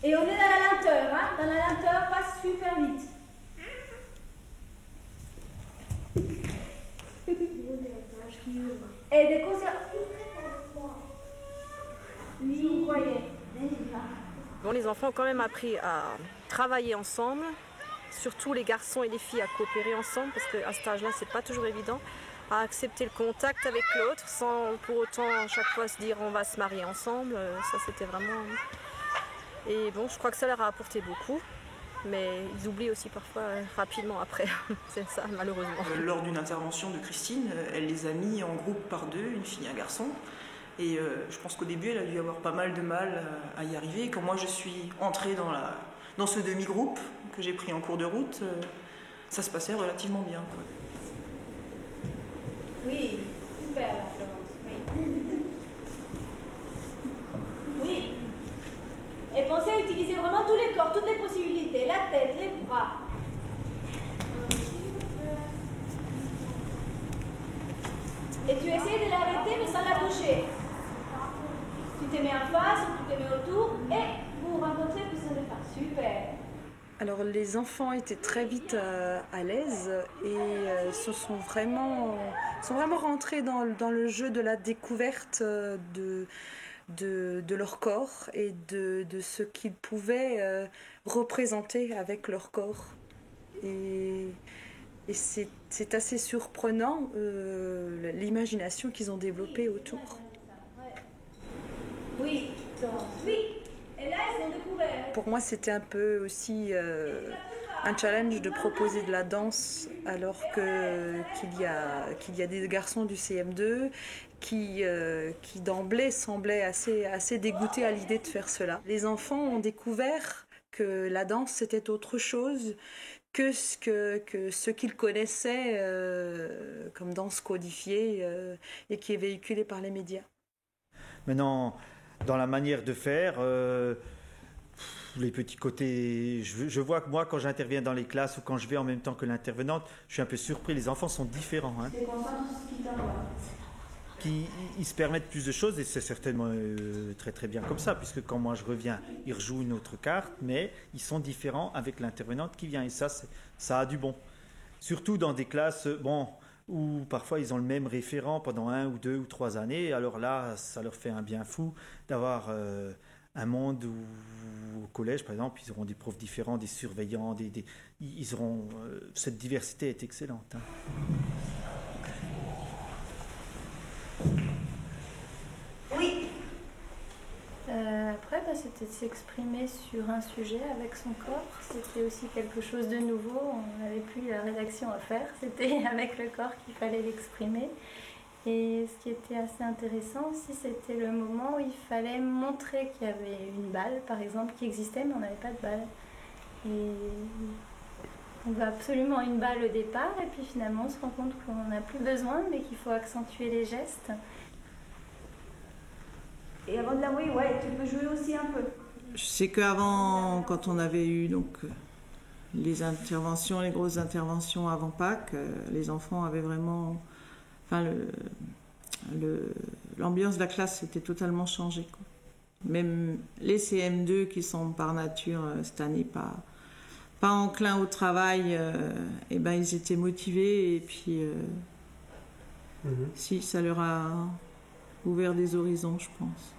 Et on est dans la lenteur, hein? Dans la lenteur, passe super vite. Et des causes... Oui, vous croyez. Bon, les enfants ont quand même appris à travailler ensemble, surtout les garçons et les filles à coopérer ensemble, parce qu'à cet âge-là, c'est pas toujours évident, à accepter le contact avec l'autre, sans pour autant à chaque fois se dire on va se marier ensemble. Ça, c'était vraiment... Et bon, je crois que ça leur a apporté beaucoup, mais ils oublient aussi parfois rapidement après. C'est ça, malheureusement. Lors d'une intervention de Christine, elle les a mis en groupe par deux, une fille et un garçon. Et je pense qu'au début, elle a dû avoir pas mal de mal à y arriver. Et quand moi, je suis entrée dans ce demi-groupe que j'ai pris en cours de route, ça se passait relativement bien, quoi. Oui, super, Florence. Oui. Oui. Et pensez à utiliser vraiment tous les corps, toutes les possibilités, la tête, les bras. Et tu essaies de l'arrêter mais sans la toucher. Tu te mets en face, tu te mets autour et vous vous rencontrez plus en face. Super. Alors les enfants étaient très vite à l'aise et sont vraiment rentrés dans le jeu de la découverte de leur corps et de ce qu'ils pouvaient représenter avec leur corps. Et c'est assez surprenant l'imagination qu'ils ont développée autour. Oui, oui. Et là, ils ont découvert. Pour moi, c'était un peu aussi un challenge de proposer de la danse alors qu'il y a des garçons du CM2 qui d'emblée semblaient assez dégoûtés à l'idée de faire cela. Les enfants ont découvert que la danse c'était autre chose que ce qu'ils connaissaient comme danse codifiée et qui est véhiculée par les médias. Maintenant, dans la manière de faire, les petits côtés, je vois que moi, quand j'interviens dans les classes ou quand je vais en même temps que l'intervenante, je suis un peu surpris. Les enfants sont différents. Hein. Ils se permettent plus de choses et c'est certainement très très bien comme ça, puisque quand moi je reviens, ils rejouent une autre carte, mais ils sont différents avec l'intervenante qui vient et ça a du bon. Surtout dans des classes, où parfois ils ont le même référent pendant 1 ou 2 ou 3 années, alors là, ça leur fait un bien fou d'avoir un monde où, au collège, par exemple, ils auront des profs différents, des surveillants, ils auront... cette diversité est excellente. Hein. Oui. Après, c'était de s'exprimer sur un sujet avec son corps. C'était aussi quelque chose de nouveau. On n'avait plus la rédaction à faire. C'était avec le corps qu'il fallait l'exprimer. Et ce qui était assez intéressant aussi, c'était le moment où il fallait montrer qu'il y avait une balle, par exemple, qui existait, mais on n'avait pas de balle. Et on veut absolument une balle au départ, et puis finalement, on se rend compte qu'on n'en a plus besoin, mais qu'il faut accentuer les gestes. Et avant de l'envoyer, ouais, tu peux jouer aussi un peu. Je sais qu'avant, quand on avait eu les interventions, les grosses interventions avant Pâques, les enfants avaient vraiment... Enfin, l'ambiance de la classe s'était totalement changée, quoi. Même les CM2 qui sont par nature cette année pas enclins au travail, ils étaient motivés et puis si ça leur a ouvert des horizons, je pense.